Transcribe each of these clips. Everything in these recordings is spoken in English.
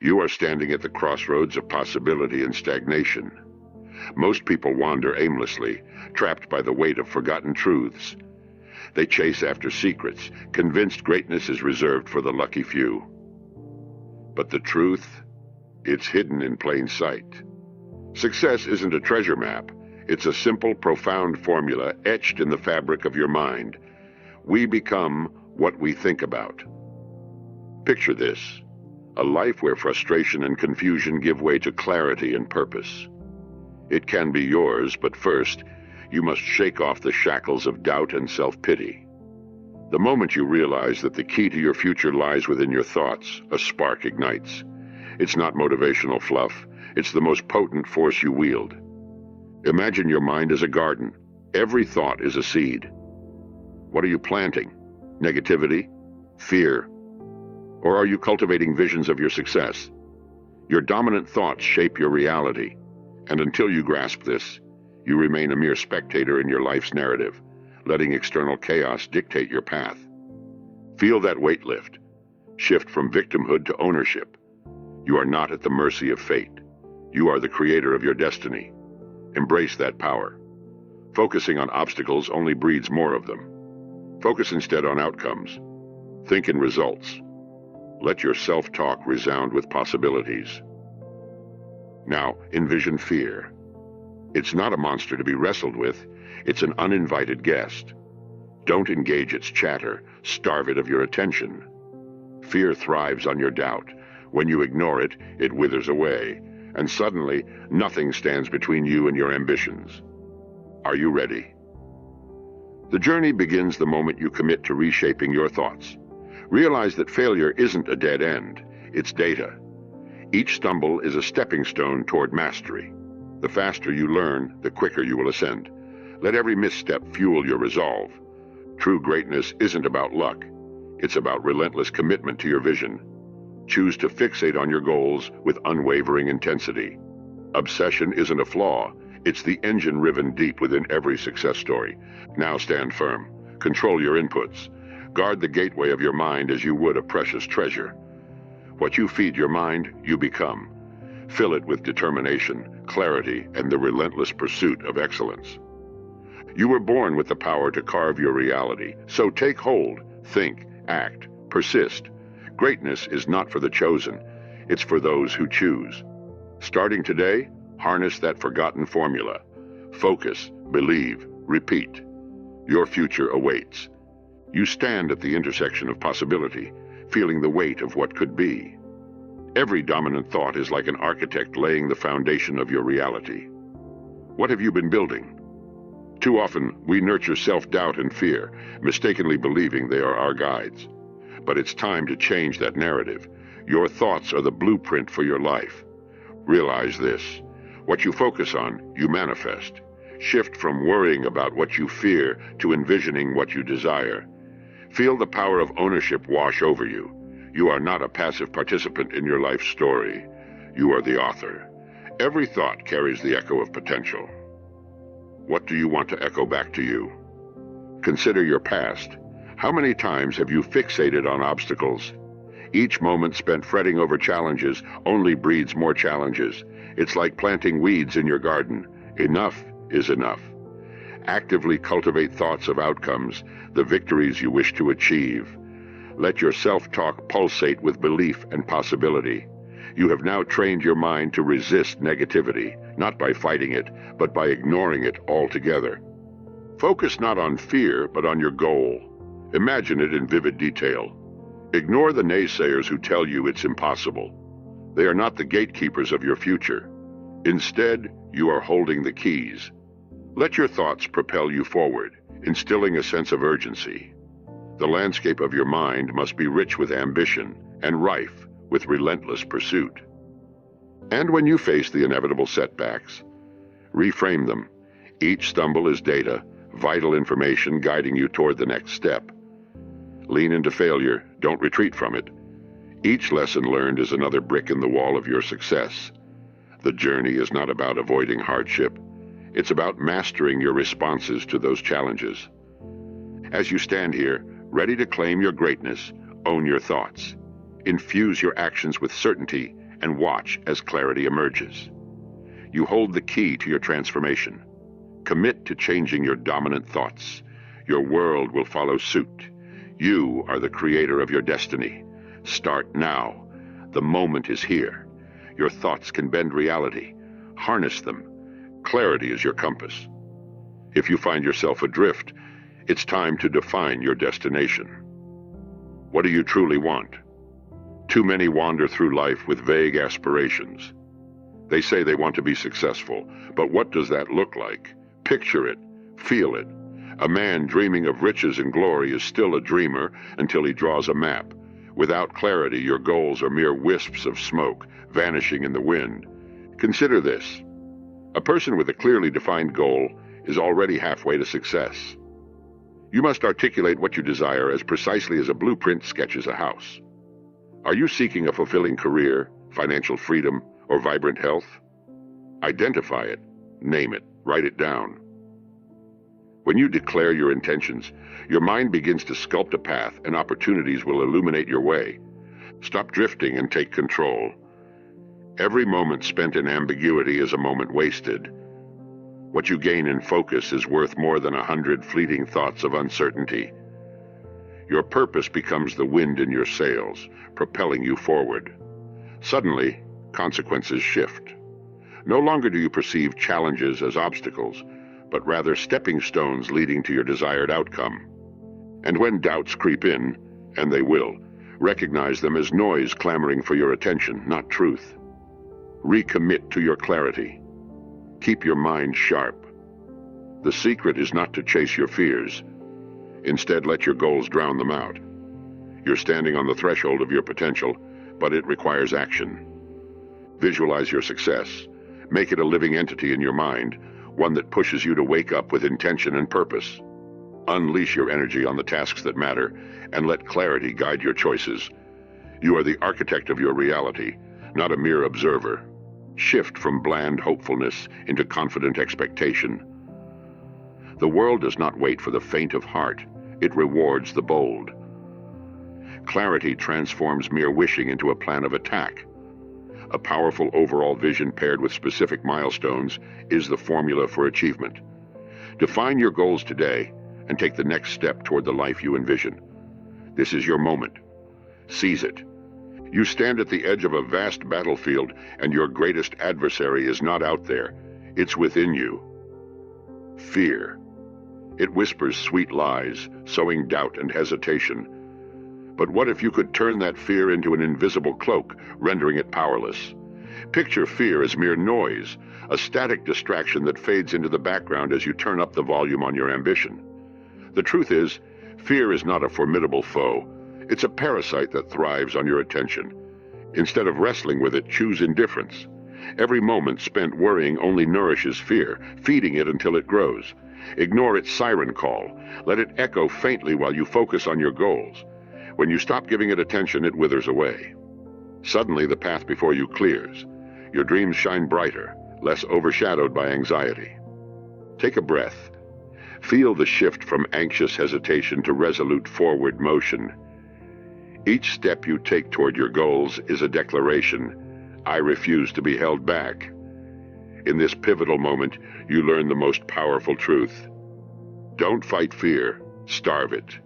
You are standing at the crossroads of possibility and stagnation. Most people wander aimlessly, trapped by the weight of forgotten truths. They chase after secrets, convinced greatness is reserved for the lucky few. But the truth, it's hidden in plain sight. Success isn't a treasure map. It's a simple, profound formula etched in the fabric of your mind. We become what we think about. Picture this: a life where frustration and confusion give way to clarity and purpose. It can be yours, but first, you must shake off the shackles of doubt and self-pity. The moment you realize that the key to your future lies within your thoughts, a spark ignites. It's not motivational fluff. It's the most potent force you wield. Imagine your mind as a garden. Every thought is a seed. What are you planting? Negativity? Fear? Or are you cultivating visions of your success? Your dominant thoughts shape your reality, and until you grasp this, you remain a mere spectator in your life's narrative, letting external chaos dictate your path. Feel that weight lift. Shift from victimhood to ownership. You are not at the mercy of fate. You are the creator of your destiny. Embrace that power. Focusing on obstacles only breeds more of them. Focus instead on outcomes. Think in results. Let your self-talk resound with possibilities. Now, envision fear. It's not a monster to be wrestled with. It's an uninvited guest. Don't engage its chatter. Starve it of your attention. Fear thrives on your doubt. When you ignore it, it withers away, and suddenly, nothing stands between you and your ambitions. Are you ready? The journey begins the moment you commit to reshaping your thoughts. Realize that failure isn't a dead end, it's data. Each stumble is a stepping stone toward mastery. The faster you learn, the quicker you will ascend. Let every misstep fuel your resolve. True greatness isn't about luck. It's about relentless commitment to your vision. Choose to fixate on your goals with unwavering intensity. Obsession isn't a flaw. It's the engine riven deep within every success story. Now stand firm. Control your inputs. Guard the gateway of your mind as you would a precious treasure. What you feed your mind, you become. Fill it with determination, clarity, and the relentless pursuit of excellence. You were born with the power to carve your reality, so take hold, think, act, persist. Greatness is not for the chosen, it's for those who choose. Starting today, harness that forgotten formula. Focus, believe, repeat. Your future awaits. You stand at the intersection of possibility, feeling the weight of what could be. Every dominant thought is like an architect laying the foundation of your reality. What have you been building? Too often, we nurture self-doubt and fear, mistakenly believing they are our guides. But it's time to change that narrative. Your thoughts are the blueprint for your life. Realize this: what you focus on, you manifest. Shift from worrying about what you fear to envisioning what you desire. Feel the power of ownership wash over you. You are not a passive participant in your life story. You are the author. Every thought carries the echo of potential. What do you want to echo back to you? Consider your past. How many times have you fixated on obstacles? Each moment spent fretting over challenges only breeds more challenges. It's like planting weeds in your garden. Enough is enough. Actively cultivate thoughts of outcomes, the victories you wish to achieve. Let your self-talk pulsate with belief and possibility. You have now trained your mind to resist negativity, not by fighting it, but by ignoring it altogether. Focus not on fear, but on your goal. Imagine it in vivid detail. Ignore the naysayers who tell you it's impossible. They are not the gatekeepers of your future. Instead, you are holding the keys. Let your thoughts propel you forward, instilling a sense of urgency. The landscape of your mind must be rich with ambition and rife with relentless pursuit. And when you face the inevitable setbacks, reframe them. Each stumble is data, vital information guiding you toward the next step. Lean into failure, don't retreat from it. Each lesson learned is another brick in the wall of your success. The journey is not about avoiding hardship. It's about mastering your responses to those challenges. As you stand here, ready to claim your greatness, own your thoughts. Infuse your actions with certainty and watch as clarity emerges. You hold the key to your transformation. Commit to changing your dominant thoughts. Your world will follow suit. You are the creator of your destiny. Start now. The moment is here. Your thoughts can bend reality. Harness them. Clarity is your compass. If you find yourself adrift, it's time to define your destination. What do you truly want? Too many wander through life with vague aspirations. They say they want to be successful, but what does that look like? Picture it, feel it. A man dreaming of riches and glory is still a dreamer until he draws a map. Without clarity, your goals are mere wisps of smoke, vanishing in the wind. Consider this. A person with a clearly defined goal is already halfway to success. You must articulate what you desire as precisely as a blueprint sketches a house. Are you seeking a fulfilling career, financial freedom, or vibrant health? Identify it, name it, write it down. When you declare your intentions, your mind begins to sculpt a path and opportunities will illuminate your way. Stop drifting and take control. Every moment spent in ambiguity is a moment wasted. What you gain in focus is worth more than 100 fleeting thoughts of uncertainty. Your purpose becomes the wind in your sails, propelling you forward. Suddenly, consequences shift. No longer do you perceive challenges as obstacles, but rather stepping stones leading to your desired outcome. And when doubts creep in, and they will, recognize them as noise clamoring for your attention, not truth. Recommit to your clarity. Keep your mind sharp. The secret is not to chase your fears. Instead, let your goals drown them out. You're standing on the threshold of your potential, but it requires action. Visualize your success. Make it a living entity in your mind, one that pushes you to wake up with intention and purpose. Unleash your energy on the tasks that matter, and let clarity guide your choices. You are the architect of your reality, not a mere observer. Shift from bland hopefulness into confident expectation. The world does not wait for the faint of heart. It rewards the bold. Clarity transforms mere wishing into a plan of attack. A powerful overall vision paired with specific milestones is the formula for achievement. Define your goals today and take the next step toward the life you envision. This is your moment. Seize it. You stand at the edge of a vast battlefield, and your greatest adversary is not out there. It's within you. Fear. It whispers sweet lies, sowing doubt and hesitation. But what if you could turn that fear into an invisible cloak, rendering it powerless? Picture fear as mere noise, a static distraction that fades into the background as you turn up the volume on your ambition. The truth is, fear is not a formidable foe. It's a parasite that thrives on your attention. Instead of wrestling with it, choose indifference. Every moment spent worrying only nourishes fear, feeding it until it grows. Ignore its siren call. Let it echo faintly while you focus on your goals. When you stop giving it attention, it withers away. Suddenly, the path before you clears. Your dreams shine brighter, less overshadowed by anxiety. Take a breath. Feel the shift from anxious hesitation to resolute forward motion. Each step you take toward your goals is a declaration. I refuse to be held back. In this pivotal moment, you learn the most powerful truth. Don't fight fear, starve it.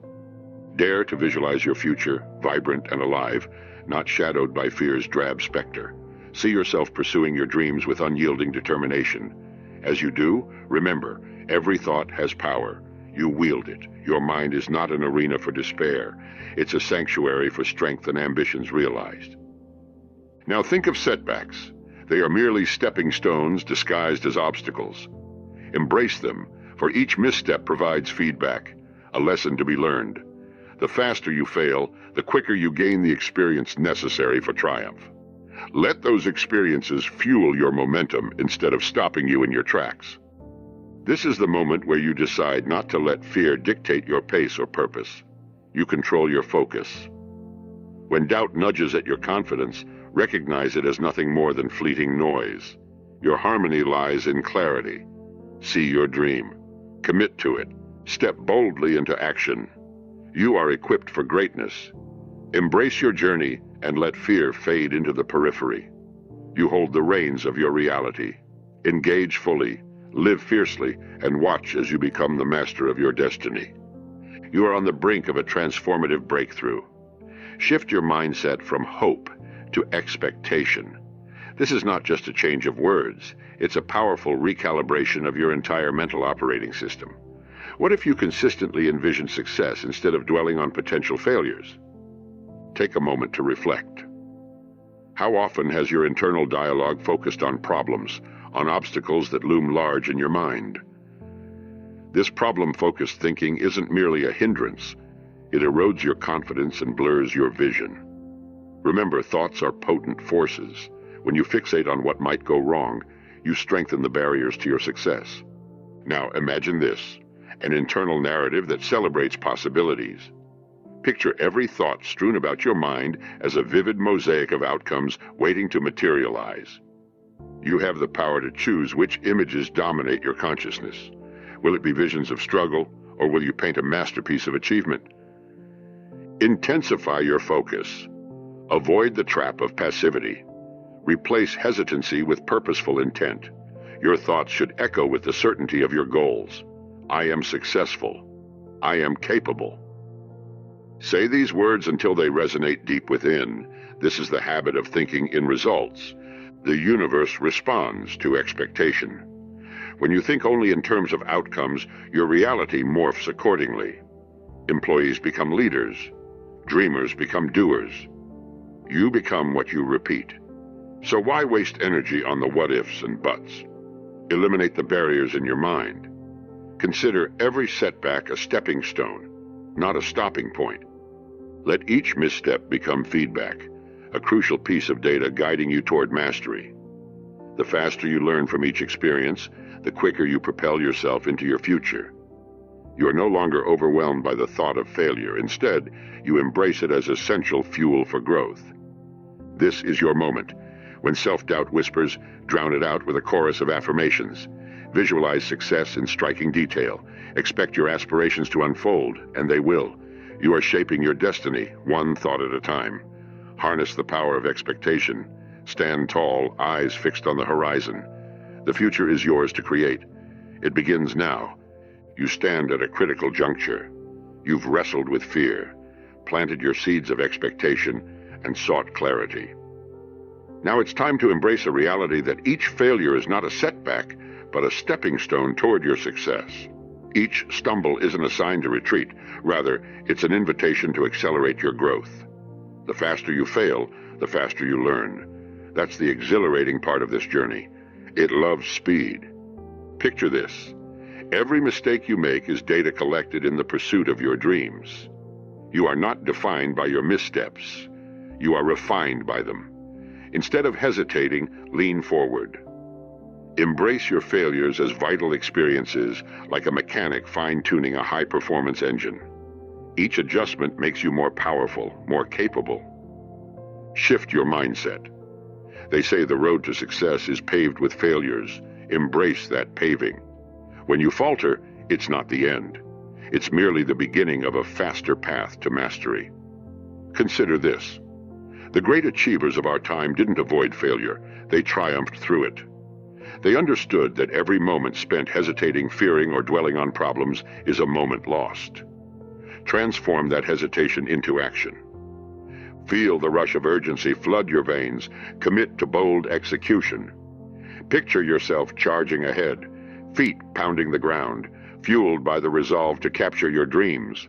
Dare to visualize your future, vibrant and alive, not shadowed by fear's drab specter. See yourself pursuing your dreams with unyielding determination. As you do, remember, every thought has power. You wield it. Your mind is not an arena for despair. It's a sanctuary for strength and ambitions realized. Now think of setbacks. They are merely stepping stones disguised as obstacles. Embrace them, for each misstep provides feedback, a lesson to be learned. The faster you fail, the quicker you gain the experience necessary for triumph. Let those experiences fuel your momentum instead of stopping you in your tracks. This is the moment where you decide not to let fear dictate your pace or purpose. You control your focus. When doubt nudges at your confidence, recognize it as nothing more than fleeting noise. Your harmony lies in clarity. See your dream. Commit to it. Step boldly into action. You are equipped for greatness. Embrace your journey and let fear fade into the periphery. You hold the reins of your reality. Engage fully, live fiercely, and watch as you become the master of your destiny. You are on the brink of a transformative breakthrough. Shift your mindset from hope to expectation. This is not just a change of words, it's a powerful recalibration of your entire mental operating system. What if you consistently envision success instead of dwelling on potential failures? Take a moment to reflect. How often has your internal dialogue focused on problems, on obstacles that loom large in your mind? This problem-focused thinking isn't merely a hindrance. It erodes your confidence and blurs your vision. Remember, thoughts are potent forces. When you fixate on what might go wrong, you strengthen the barriers to your success. Now imagine this, an internal narrative that celebrates possibilities. Picture every thought strewn about your mind as a vivid mosaic of outcomes waiting to materialize. You have the power to choose which images dominate your consciousness. Will it be visions of struggle, or will you paint a masterpiece of achievement? Intensify your focus. Avoid the trap of passivity. Replace hesitancy with purposeful intent. Your thoughts should echo with the certainty of your goals. I am successful. I am capable. Say these words until they resonate deep within. This is the habit of thinking in results. The universe responds to expectation. When you think only in terms of outcomes, your reality morphs accordingly. Employees become leaders. Dreamers become doers. You become what you repeat. So why waste energy on the what-ifs and buts? Eliminate the barriers in your mind. Consider every setback a stepping stone, not a stopping point. Let each misstep become feedback, a crucial piece of data guiding you toward mastery. The faster you learn from each experience, the quicker you propel yourself into your future. You are no longer overwhelmed by the thought of failure. Instead, you embrace it as essential fuel for growth. This is your moment. When self-doubt whispers, drown it out with a chorus of affirmations. Visualize success in striking detail. Expect your aspirations to unfold, and they will. You are shaping your destiny, one thought at a time. Harness the power of expectation. Stand tall, eyes fixed on the horizon. The future is yours to create. It begins now. You stand at a critical juncture. You've wrestled with fear, planted your seeds of expectation, and sought clarity. Now it's time to embrace a reality that each failure is not a setback, but a stepping stone toward your success. Each stumble isn't a sign to retreat. Rather, it's an invitation to accelerate your growth. The faster you fail, the faster you learn. That's the exhilarating part of this journey. It loves speed. Picture this. Every mistake you make is data collected in the pursuit of your dreams. You are not defined by your missteps. You are refined by them. Instead of hesitating, lean forward. Embrace your failures as vital experiences, like a mechanic fine-tuning a high-performance engine. Each adjustment makes you more powerful, more capable. Shift your mindset. They say the road to success is paved with failures. Embrace that paving. When you falter, it's not the end. It's merely the beginning of a faster path to mastery. Consider this. The great achievers of our time didn't avoid failure. They triumphed through it. They understood that every moment spent hesitating, fearing, or dwelling on problems is a moment lost. Transform that hesitation into action. Feel the rush of urgency flood your veins. Commit to bold execution. Picture yourself charging ahead, feet pounding the ground, fueled by the resolve to capture your dreams.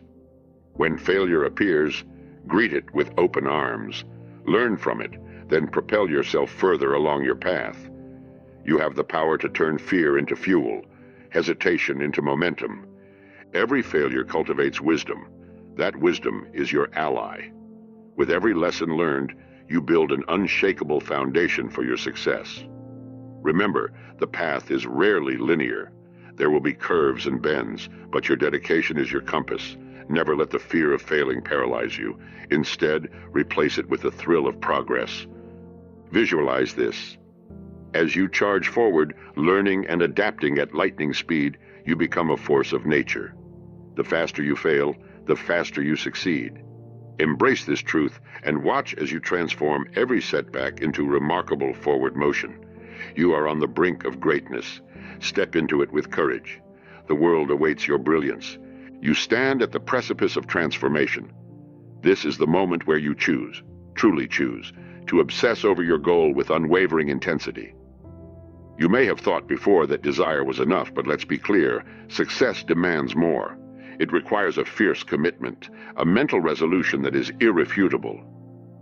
When failure appears, greet it with open arms. Learn from it, then propel yourself further along your path. You have the power to turn fear into fuel, hesitation into momentum. Every failure cultivates wisdom. That wisdom is your ally. With every lesson learned, you build an unshakable foundation for your success. Remember, the path is rarely linear. There will be curves and bends, but your dedication is your compass. Never let the fear of failing paralyze you. Instead, replace it with the thrill of progress. Visualize this. As you charge forward, learning and adapting at lightning speed, you become a force of nature. The faster you fail, the faster you succeed. Embrace this truth and watch as you transform every setback into remarkable forward motion. You are on the brink of greatness. Step into it with courage. The world awaits your brilliance. You stand at the precipice of transformation. This is the moment where you choose, truly choose, to obsess over your goal with unwavering intensity. You may have thought before that desire was enough, but let's be clear, success demands more. It requires a fierce commitment, a mental resolution that is irrefutable.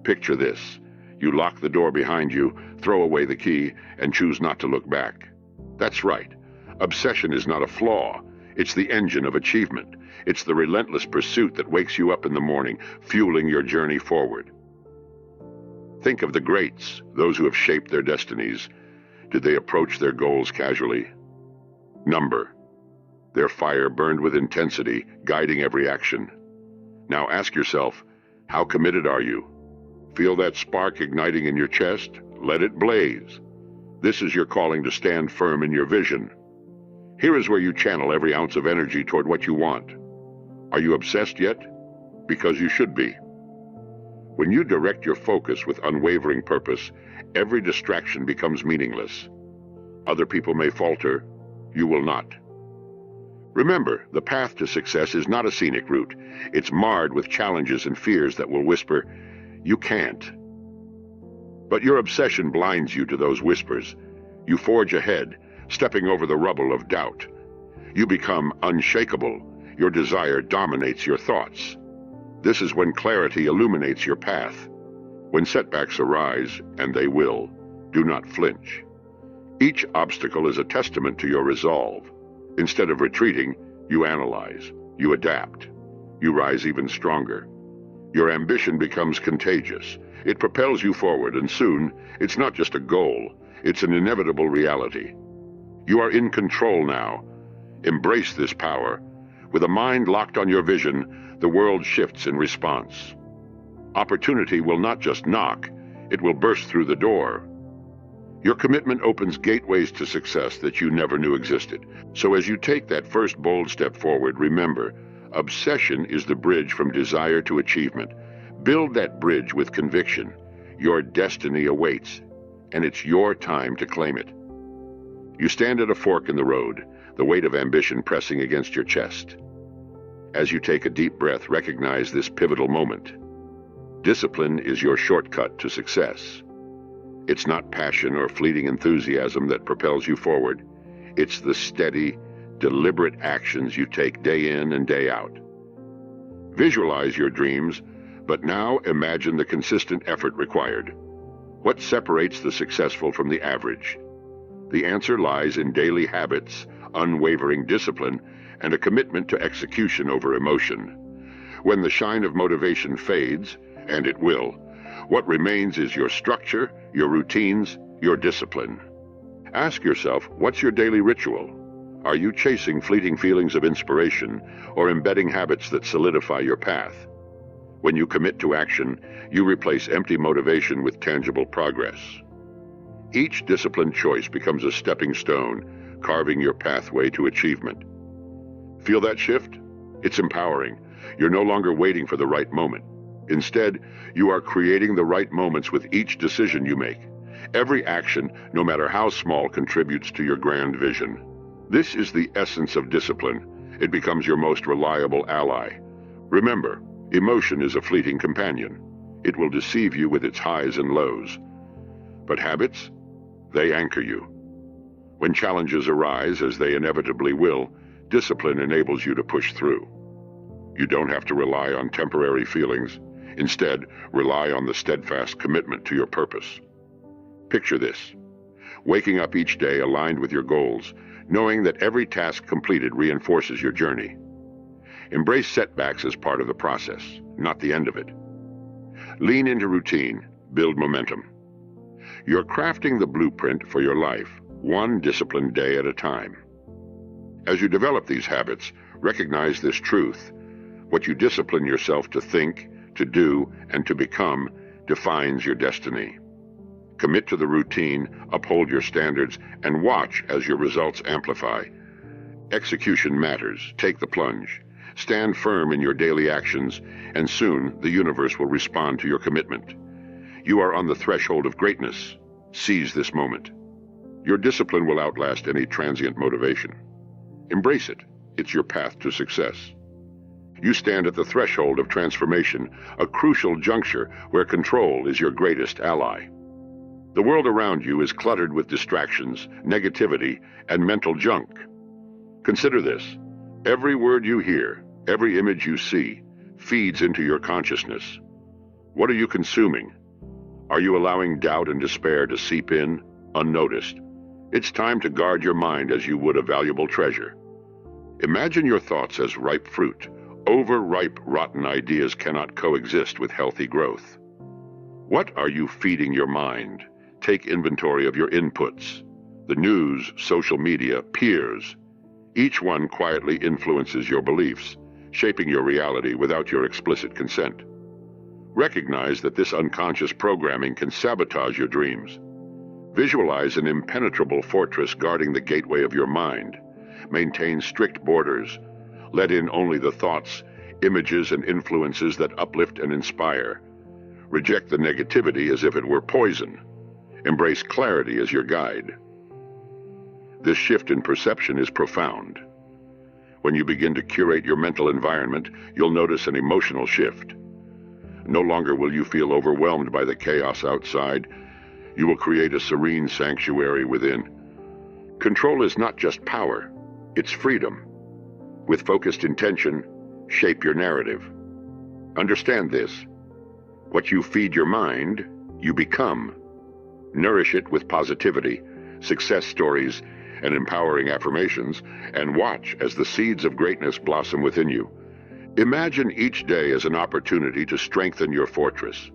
Picture this. You lock the door behind you, throw away the key, and choose not to look back. That's right. Obsession is not a flaw. It's the engine of achievement. It's the relentless pursuit that wakes you up in the morning, fueling your journey forward. Think of the greats, those who have shaped their destinies. Did they approach their goals casually? Number. Their fire burned with intensity, guiding every action. Now ask yourself, how committed are you? Feel that spark igniting in your chest? Let it blaze. This is your calling to stand firm in your vision. Here is where you channel every ounce of energy toward what you want. Are you obsessed yet? Because you should be. When you direct your focus with unwavering purpose, every distraction becomes meaningless. Other people may falter, you will not. Remember, the path to success is not a scenic route. It's marred with challenges and fears that will whisper, "You can't." But your obsession blinds you to those whispers. You forge ahead, stepping over the rubble of doubt. You become unshakable. Your desire dominates your thoughts. This is when clarity illuminates your path. When setbacks arise, and they will, do not flinch. Each obstacle is a testament to your resolve. Instead of retreating, you analyze, you adapt, you rise even stronger. Your ambition becomes contagious. It propels you forward, and soon, it's not just a goal, it's an inevitable reality. You are in control now. Embrace this power. With a mind locked on your vision, the world shifts in response. Opportunity will not just knock, it will burst through the door. Your commitment opens gateways to success that you never knew existed. So as you take that first bold step forward, remember, obsession is the bridge from desire to achievement. Build that bridge with conviction. Your destiny awaits, and it's your time to claim it. You stand at a fork in the road, the weight of ambition pressing against your chest. As you take a deep breath, recognize this pivotal moment. Discipline is your shortcut to success. It's not passion or fleeting enthusiasm that propels you forward. It's the steady, deliberate actions you take day in and day out. Visualize your dreams, but now imagine the consistent effort required. What separates the successful from the average? The answer lies in daily habits, unwavering discipline, and a commitment to execution over emotion. When the shine of motivation fades, and it will, what remains is your structure, your routines, your discipline. Ask yourself, what's your daily ritual? Are you chasing fleeting feelings of inspiration or embedding habits that solidify your path? When you commit to action, you replace empty motivation with tangible progress. Each disciplined choice becomes a stepping stone, carving your pathway to achievement. Feel that shift? It's empowering. You're no longer waiting for the right moment. Instead, you are creating the right moments with each decision you make. Every action, no matter how small, contributes to your grand vision. This is the essence of discipline. It becomes your most reliable ally. Remember, emotion is a fleeting companion. It will deceive you with its highs and lows. But habits, they anchor you. When challenges arise, as they inevitably will, discipline enables you to push through. You don't have to rely on temporary feelings. Instead, rely on the steadfast commitment to your purpose. Picture this: waking up each day aligned with your goals, knowing that every task completed reinforces your journey. Embrace setbacks as part of the process, not the end of it. Lean into routine, build momentum. You're crafting the blueprint for your life, one disciplined day at a time. As you develop these habits, recognize this truth. What you discipline yourself to think, to do, and to become defines your destiny. Commit to the routine, uphold your standards, and watch as your results amplify. Execution matters. Take the plunge. Stand firm in your daily actions, and soon the universe will respond to your commitment. You are on the threshold of greatness. Seize this moment. Your discipline will outlast any transient motivation. Embrace it. It's your path to success. You stand at the threshold of transformation, a crucial juncture where control is your greatest ally. The world around you is cluttered with distractions, negativity, and mental junk. Consider this. Every word you hear, every image you see, feeds into your consciousness. What are you consuming? Are you allowing doubt and despair to seep in, unnoticed? It's time to guard your mind as you would a valuable treasure. Imagine your thoughts as ripe fruit. Overripe, rotten ideas cannot coexist with healthy growth. What are you feeding your mind? Take inventory of your inputs. The news, social media, peers. Each one quietly influences your beliefs, shaping your reality without your explicit consent. Recognize that this unconscious programming can sabotage your dreams. Visualize an impenetrable fortress guarding the gateway of your mind. Maintain strict borders. Let in only the thoughts, images, and influences that uplift and inspire. Reject the negativity as if it were poison. Embrace clarity as your guide. This shift in perception is profound. When you begin to curate your mental environment, you'll notice an emotional shift. No longer will you feel overwhelmed by the chaos outside. You will create a serene sanctuary within. Control is not just power, it's freedom. With focused intention, shape your narrative. Understand this. What you feed your mind, you become. Nourish it with positivity, success stories, and empowering affirmations, and watch as the seeds of greatness blossom within you. Imagine each day as an opportunity to strengthen your fortress.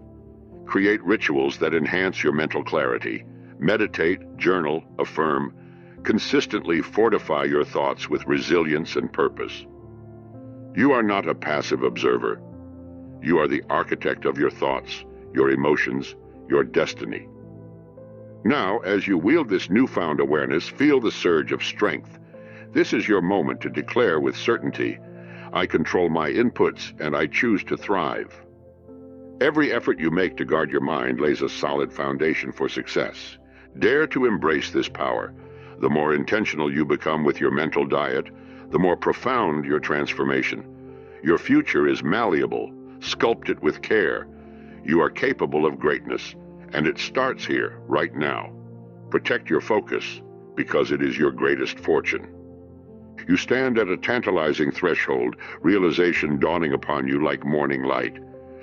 Create rituals that enhance your mental clarity. Meditate, journal, affirm. Consistently fortify your thoughts with resilience and purpose. You are not a passive observer. You are the architect of your thoughts, your emotions, your destiny. Now, as you wield this newfound awareness, feel the surge of strength. This is your moment to declare with certainty, I control my inputs and I choose to thrive. Every effort you make to guard your mind lays a solid foundation for success. Dare to embrace this power. The more intentional you become with your mental diet, the more profound your transformation. Your future is malleable, sculpted with care. You are capable of greatness, and it starts here, right now. Protect your focus, because it is your greatest fortune. You stand at a tantalizing threshold, realization dawning upon you like morning light.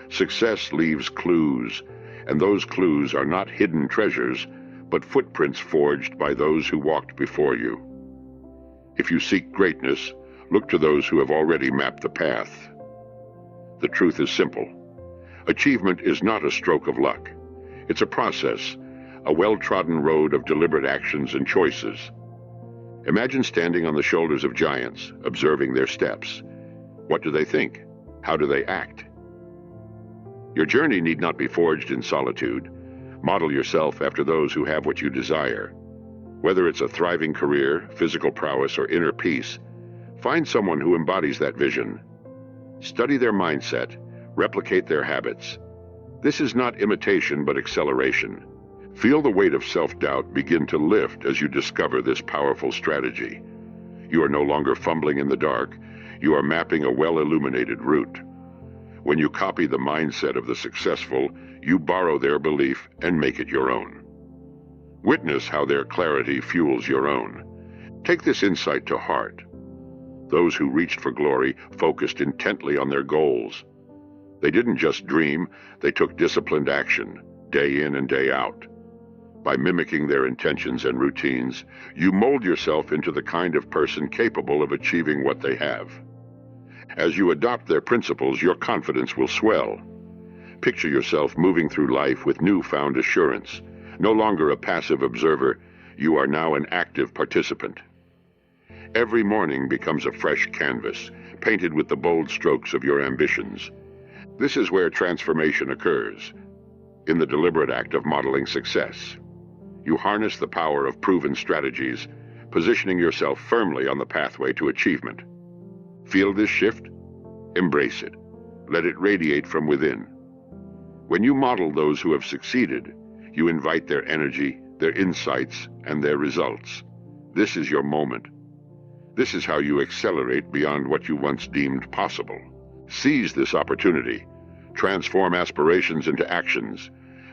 Success leaves clues, and those clues are not hidden treasures, but footprints forged by those who walked before you. If you seek greatness, look to those who have already mapped the path. The truth is simple. Achievement is not a stroke of luck. It's a process, a well-trodden road of deliberate actions and choices. Imagine standing on the shoulders of giants, observing their steps. What do they think? How do they act? Your journey need not be forged in solitude. Model yourself after those who have what you desire. Whether it's a thriving career, physical prowess, or inner peace, find someone who embodies that vision. Study their mindset, replicate their habits. This is not imitation but acceleration. Feel the weight of self-doubt begin to lift as you discover this powerful strategy. You are no longer fumbling in the dark. You are mapping a well-illuminated route. When you copy the mindset of the successful, you borrow their belief and make it your own. Witness how their clarity fuels your own. Take this insight to heart. Those who reached for glory focused intently on their goals. They didn't just dream, they took disciplined action, day in and day out. By mimicking their intentions and routines, you mold yourself into the kind of person capable of achieving what they have. As you adopt their principles, your confidence will swell. Picture yourself moving through life with newfound assurance. No longer a passive observer, you are now an active participant. Every morning becomes a fresh canvas, painted with the bold strokes of your ambitions. This is where transformation occurs, in the deliberate act of modeling success. You harness the power of proven strategies, positioning yourself firmly on the pathway to achievement. Feel this shift? Embrace it. Let it radiate from within. When you model those who have succeeded, you invite their energy, their insights, and their results. This is your moment. This is how you accelerate beyond what you once deemed possible. Seize this opportunity. Transform aspirations into actions.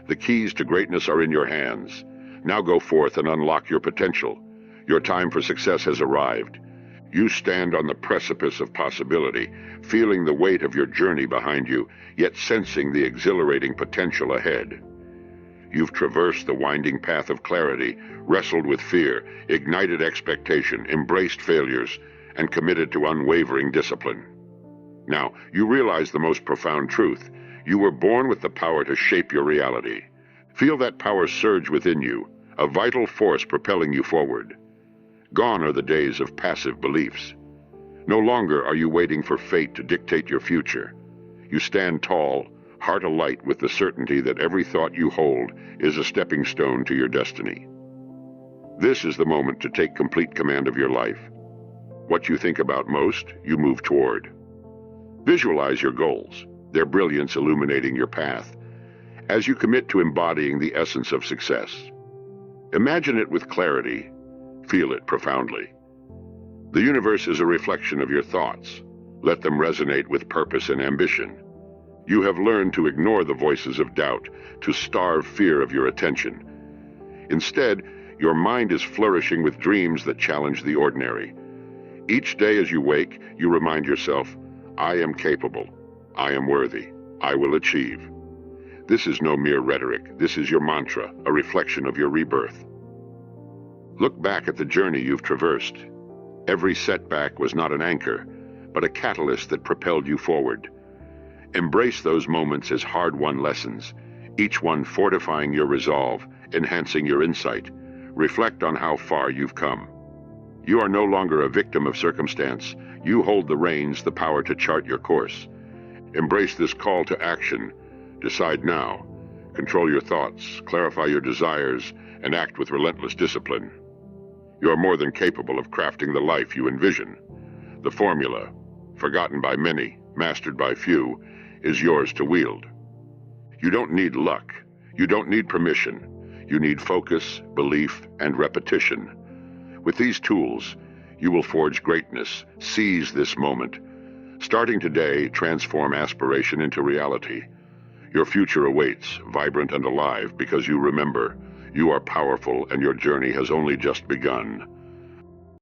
The keys to greatness are in your hands. Now go forth and unlock your potential. Your time for success has arrived. You stand on the precipice of possibility, feeling the weight of your journey behind you, yet sensing the exhilarating potential ahead. You've traversed the winding path of clarity, wrestled with fear, ignited expectation, embraced failures, and committed to unwavering discipline. Now, you realize the most profound truth. You were born with the power to shape your reality. Feel that power surge within you, a vital force propelling you forward. Gone are the days of passive beliefs. No longer are you waiting for fate to dictate your future. You stand tall, heart alight with the certainty that every thought you hold is a stepping stone to your destiny. This is the moment to take complete command of your life. What you think about most, you move toward. Visualize your goals, their brilliance illuminating your path, as you commit to embodying the essence of success. Imagine it with clarity. Feel it profoundly. The universe is a reflection of your thoughts. Let them resonate with purpose and ambition. You have learned to ignore the voices of doubt, to starve fear of your attention. Instead, your mind is flourishing with dreams that challenge the ordinary. Each day as you wake, you remind yourself, I am capable, I am worthy, I will achieve. This is no mere rhetoric. This is your mantra, a reflection of your rebirth. Look back at the journey you've traversed. Every setback was not an anchor, but a catalyst that propelled you forward. Embrace those moments as hard-won lessons, each one fortifying your resolve, enhancing your insight. Reflect on how far you've come. You are no longer a victim of circumstance. You hold the reins, the power to chart your course. Embrace this call to action. Decide now. Control your thoughts, clarify your desires, and act with relentless discipline. You are more than capable of crafting the life you envision. The formula, forgotten by many, mastered by few, is yours to wield. You don't need luck. You don't need permission. You need focus, belief, and repetition. With these tools, you will forge greatness. Seize this moment. Starting today, transform aspiration into reality. Your future awaits, vibrant and alive, because you remember, you are powerful and your journey has only just begun.